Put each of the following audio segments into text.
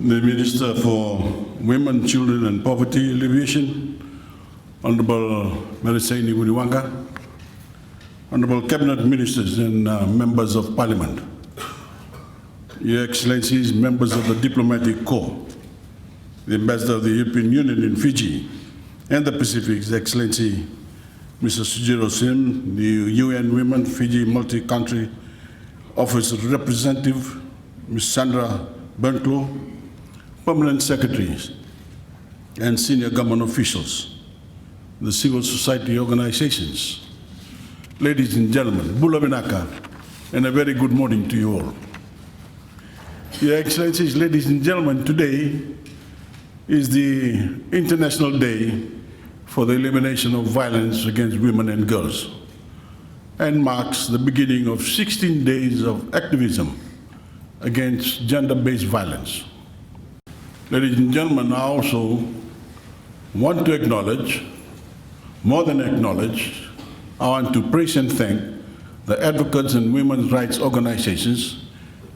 the Minister for Women, Children and Poverty Alleviation, Honorable Marisaini Wuriwanga, Honorable Cabinet Ministers and Members of Parliament, Your Excellencies, members of the Diplomatic Corps, the Ambassador of the European Union in Fiji and the Pacific, His Excellency Mr. Sujiro Sim, the UN Women Fiji Multi-Country Office Representative, Ms. Sandra Berntlo, Permanent Secretaries and senior government officials, the civil society organizations, ladies and gentlemen, Bula Vinaka, and a very good morning to you all. Your Excellencies, ladies and gentlemen, today is the International Day for the Elimination of Violence Against Women and Girls and marks the beginning of 16 days of activism against gender-based violence. Ladies and gentlemen, I also want to acknowledge, more than acknowledge, I want to praise and thank the advocates and women's rights organizations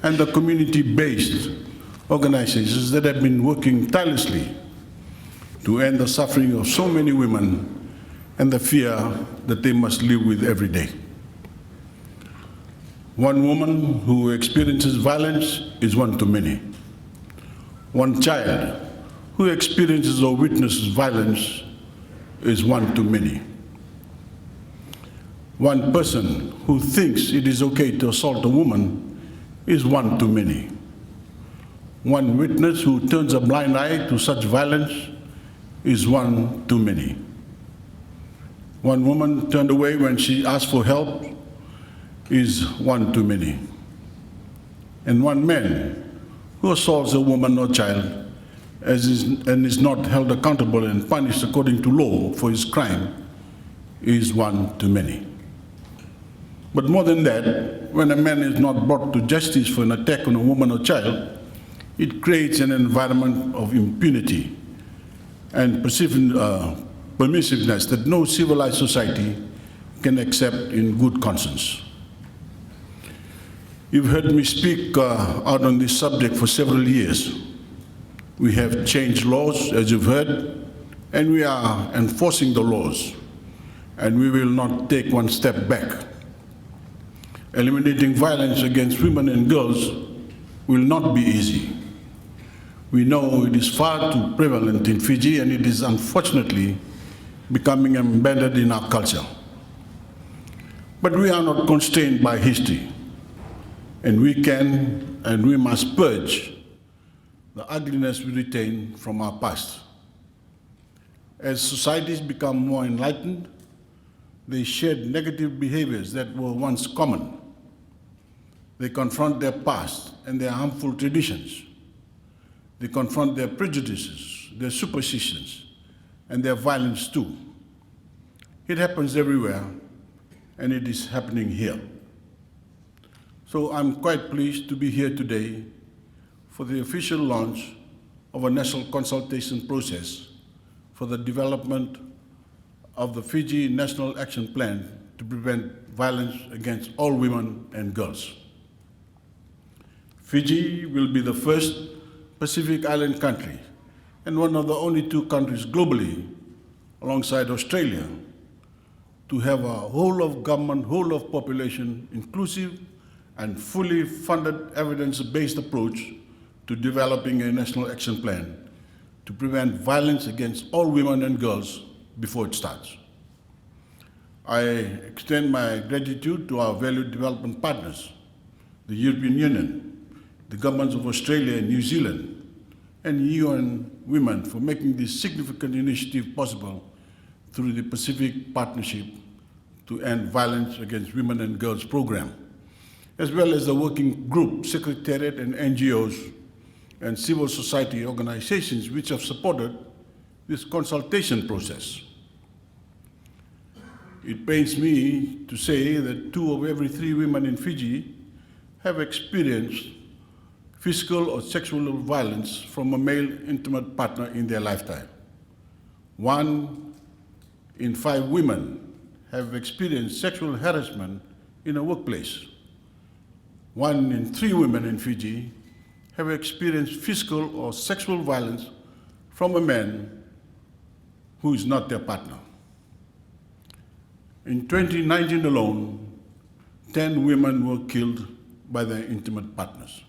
and the community-based organizations that have been working tirelessly to end the suffering of so many women and the fear that they must live with every day. One woman who experiences violence is one too many. One child who experiences or witnesses violence is one too many. One person who thinks it is okay to assault a woman is one too many. One witness who turns a blind eye to such violence is one too many. One woman turned away when she asked for help is one too many. And one man who assaults a woman or child and is not held accountable and punished according to law for his crime is one too many. But more than that, when a man is not brought to justice for an attack on a woman or child, it creates an environment of impunity and permissiveness that no civilized society can accept in good conscience. You've heard me speak out on this subject for several years. We have changed laws, as you've heard, and we are enforcing the laws, and we will not take one step back. Eliminating violence against women and girls will not be easy. We know it is far too prevalent in Fiji, and it is unfortunately becoming embedded in our culture. But we are not constrained by history, and we can and we must purge the ugliness we retain from our past. As societies become more enlightened, they shed negative behaviors that were once common. They confront their past and their harmful traditions. They confront their prejudices, their superstitions, and their violence too. It happens everywhere, and it is happening here. So I'm quite pleased to be here today for the official launch of a national consultation process for the development of the Fiji National Action Plan to prevent violence against all women and girls. Fiji will be the first Pacific Island country and one of the only two countries globally, alongside Australia, to have a whole of government, whole of population, inclusive and fully funded evidence-based approach to developing a national action plan to prevent violence against all women and girls before it starts. I extend my gratitude to our valued development partners, the European Union, the governments of Australia and New Zealand, and UN Women for making this significant initiative possible through the Pacific Partnership to End Violence Against Women and Girls program, as well as the working group, secretariat, and NGOs and civil society organizations which have supported this consultation process. It pains me to say that 2 of every 3 women in Fiji have experienced physical or sexual violence from a male intimate partner in their lifetime. 1 in 5 women have experienced sexual harassment in a workplace. 1 in 3 women in Fiji have experienced physical or sexual violence from a man who is not their partner. In 2019 alone, 10 women were killed by their intimate partners.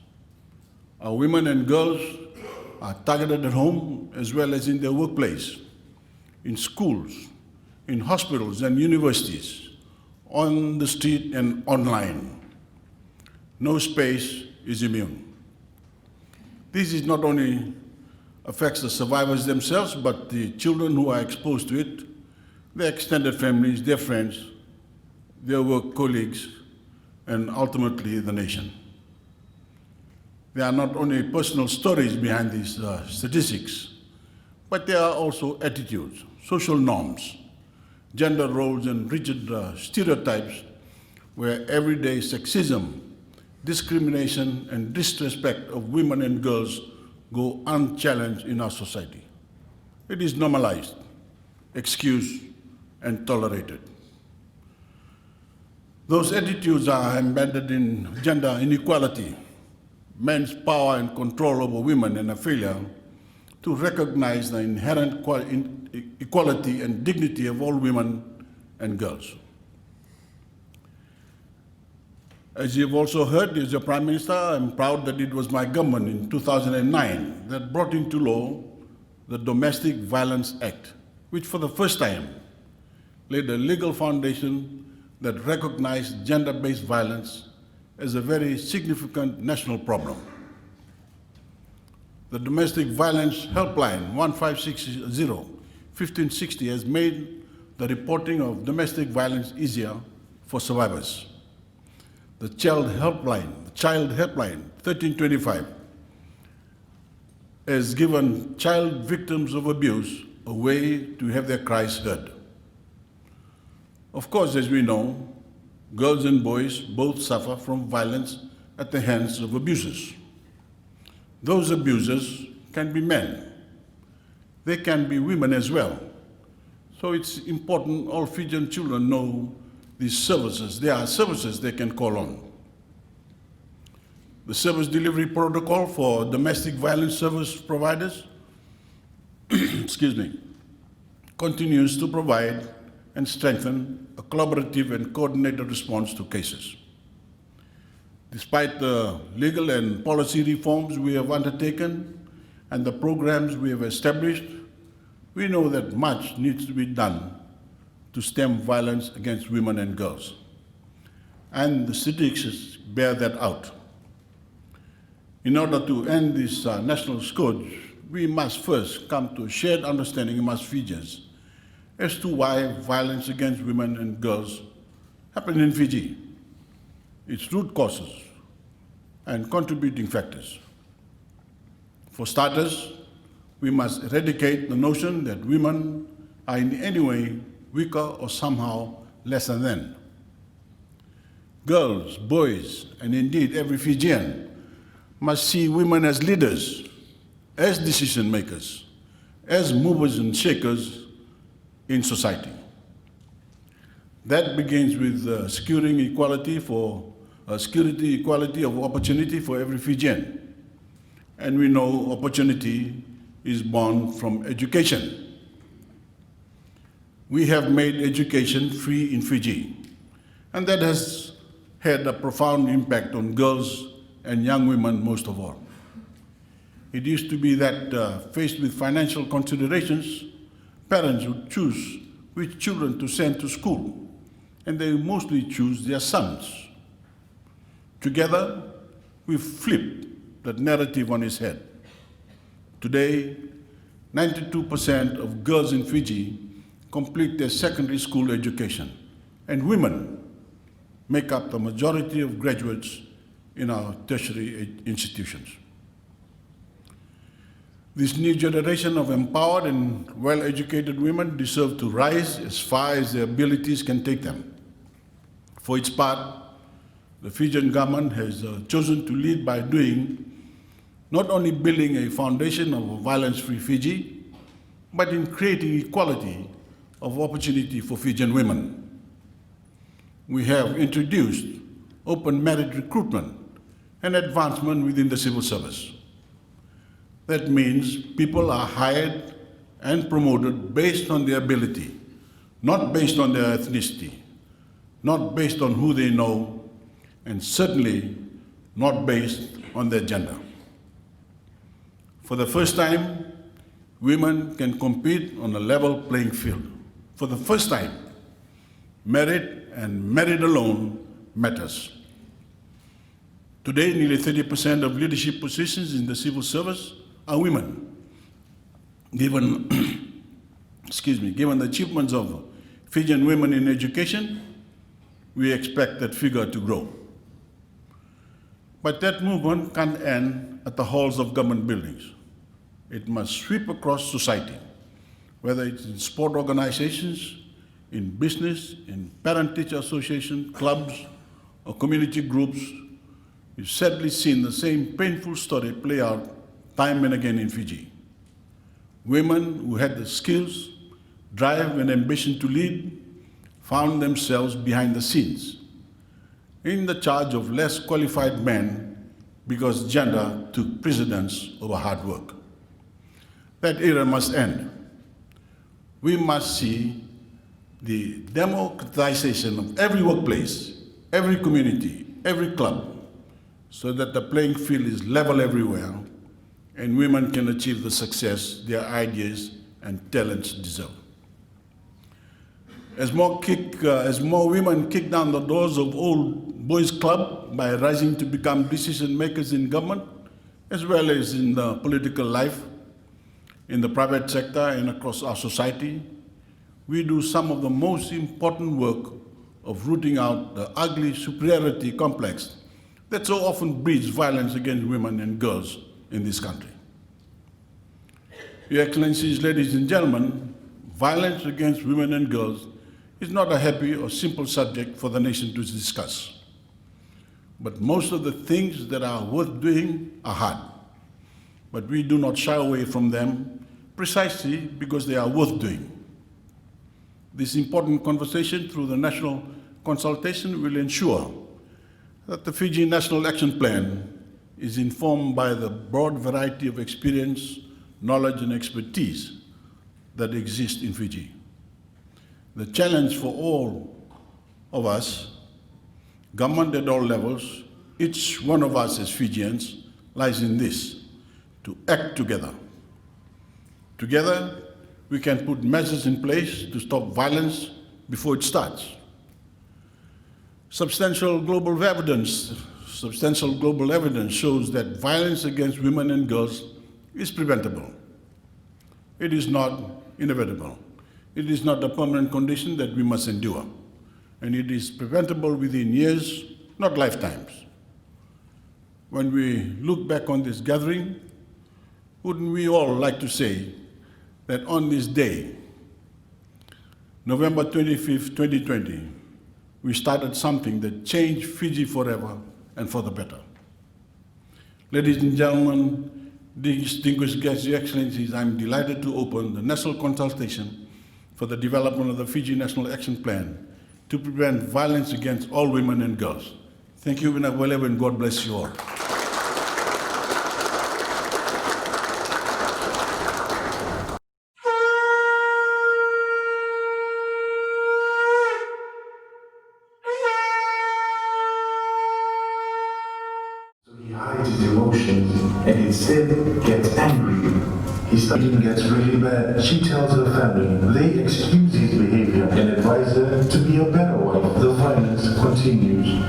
Our women and girls are targeted at home as well as in their workplace, in schools, in hospitals and universities, on the street and online. No space is immune. This is not only affects the survivors themselves, but the children who are exposed to it, their extended families, their friends, their work colleagues, and ultimately the nation. There are not only personal stories behind these statistics, but there are also attitudes, social norms, gender roles, and rigid stereotypes where everyday sexism, discrimination, and disrespect of women and girls go unchallenged in our society. It is normalized, excused, and tolerated. Those attitudes are embedded in gender inequality, men's power and control over women, and a failure to recognize the inherent equality and dignity of all women and girls. As you've also heard, as your Prime Minister, I'm proud that it was my government in 2009 that brought into law the Domestic Violence Act, which for the first time laid a legal foundation that recognized gender-based violence as a very significant national problem. The Domestic Violence Helpline 1560 has made the reporting of domestic violence easier for survivors. The Child Helpline 1325 has given child victims of abuse a way to have their cries heard. Of course, as we know, girls and boys both suffer from violence at the hands of abusers. Those abusers can be men. They can be women as well. So it's important all Fijian children know these services. There are services they can call on. The service delivery protocol for domestic violence service providers continues to provide and strengthen a collaborative and coordinated response to cases. Despite the legal and policy reforms we have undertaken and the programs we have established, we know that much needs to be done to stem violence against women and girls. And the statistics bear that out. In order to end this national scourge, we must first come to a shared understanding amongst Fijians as to why violence against women and girls happen in Fiji, its root causes and contributing factors. For starters, we must eradicate the notion that women are in any way weaker or somehow lesser than. Girls, boys, and indeed every Fijian must see women as leaders, as decision makers, as movers and shakers in society. That begins with securing equality of opportunity for every Fijian. And we know opportunity is born from education. We have made education free in Fiji, and that has had a profound impact on girls and young women most of all. It used to be that faced with financial considerations, parents would choose which children to send to school, and they mostly choose their sons. Together, we flipped that narrative on its head. Today, 92% of girls in Fiji complete their secondary school education, and women make up the majority of graduates in our tertiary institutions. This new generation of empowered and well-educated women deserve to rise as far as their abilities can take them. For its part, the Fijian government has chosen to lead by doing not only building a foundation of a violence-free Fiji, but in creating equality of opportunity for Fijian women. We have introduced open merit recruitment and advancement within the civil service. That means people are hired and promoted based on their ability, not based on their ethnicity, not based on who they know, and certainly not based on their gender. For the first time, women can compete on a level playing field. For the first time, merit and merit alone matters. Today, nearly 30% of leadership positions in the civil service are women. Given, given the achievements of Fijian women in education, we expect that figure to grow. But that movement can't end at the halls of government buildings. It must sweep across society, whether it's in sport organizations, in business, in parent-teacher association, clubs, or community groups. We've sadly seen the same painful story play out time and again in Fiji. Women who had the skills, drive, and ambition to lead found themselves behind the scenes, in the charge of less qualified men because gender took precedence over hard work. That era must end. We must see the democratization of every workplace, every community, every club, so that the playing field is level everywhere and women can achieve the success their ideas and talents deserve. As more women kick down the doors of old boys' club by rising to become decision makers in government, as well as in the political life, in the private sector and across our society, we do some of the most important work of rooting out the ugly superiority complex that so often breeds violence against women and girls in this country. Your Excellencies, ladies and gentlemen, violence against women and girls is not a happy or simple subject for the nation to discuss. But most of the things that are worth doing are hard. But we do not shy away from them precisely because they are worth doing. This important conversation through the National Consultation will ensure that the Fiji National Action Plan is informed by the broad variety of experience, knowledge, and expertise that exist in Fiji. The challenge for all of us, government at all levels, each one of us as Fijians, lies in this: to act together. Together, we can put measures in place to stop violence before it starts. Substantial global evidence shows that violence against women and girls is preventable. It is not inevitable. It is not a permanent condition that we must endure. And it is preventable within years, not lifetimes. When we look back on this gathering, wouldn't we all like to say that on this day, November 25th, 2020, we started something that changed Fiji forever and for the better. Ladies and gentlemen, distinguished guests, Your Excellencies, I'm delighted to open the National Consultation for the development of the Fiji National Action Plan to prevent violence against all women and girls. Thank you, Vinagwalev, and God bless you all. He hides his emotions and instead gets angry. His starting gets really bad. She tells her family. They excuse his behavior and advise her to be a better wife. The violence continues.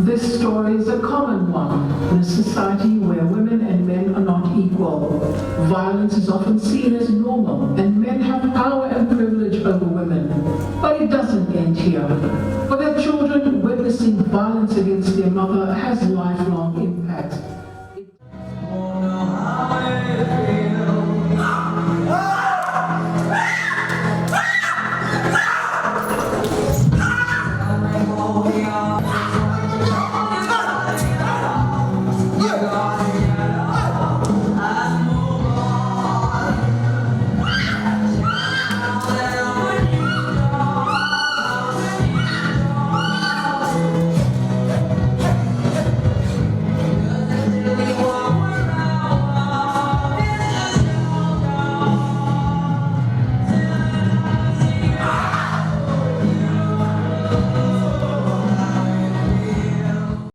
This story is a common one in a society where women and men are not equal. Violence is often seen as normal, and men have power and privilege over women. But it doesn't end here.